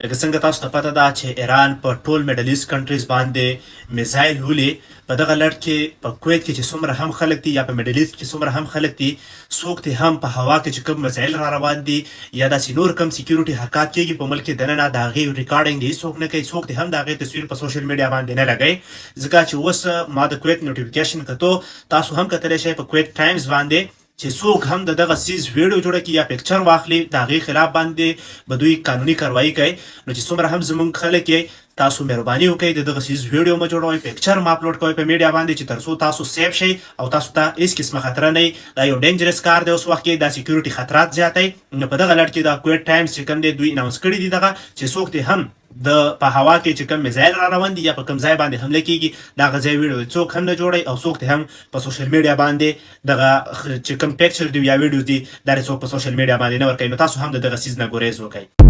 لکه څنګه تاسو ته پته ده چې ایران په ټول میډل ایست کنټریز باندې میزایل ولي په دغه لړ کې په کویت کې چې څومره هم خلک دي یا په میډل ایست کې څومره هم خلک دي څوک دې هم په هوا کې چې کوم میزایل را روان دي یا داسې نور کوم سکیورټي حرکات کېږي په ملک کې دننه د هغې ریکارډینګ دې هېڅوک نه کوي څوک دې هم د هغې تصویر په سوشل میډیا باندې نه لګوي ځکه چې اوس ما د کویت نوټیفیکیشن کتو تاسو هم کتلی شئ په کویت ټایمز باندې چې څوک هم د دغه سیز ویډیو جوړه کړي یا پکچر واخلي د هغې خلاف باندې به دوی قانوني کاروایي کوي نو چې څومره هم زموږ خلک یې تاسو مهرباني وکړئ د دغه سیز ویډیو مه جوړوئ پکچر مه اپلوډ کوئ په میډیا باندې چې تر څو تاسو سیف شئ او تاسو ته هېڅ قسمه خطره نه وي دا یو ډینجرس کار دی اوس وخت کې دا سکیورټي خطرات زیاتی نو په دغه لړ کې د کویت ټایمز چې کوم دی دوی اناونس کړي دي دغه چې څوک دې هم د په هوا کې چې کوم میزایل را روان دي یا په کوم ځای باندې حمله کېږي دغه ځای ویډیو څوک هم نه جوړوي او څوک دې هم په سوشل میډیا باندې دغه چې کوم پکچر دی یا ویډیو دي دا څوک په سوشل میډیا باندې نه ورکوي نو تاسو هم د دغه سیز نه ګریز وکړئ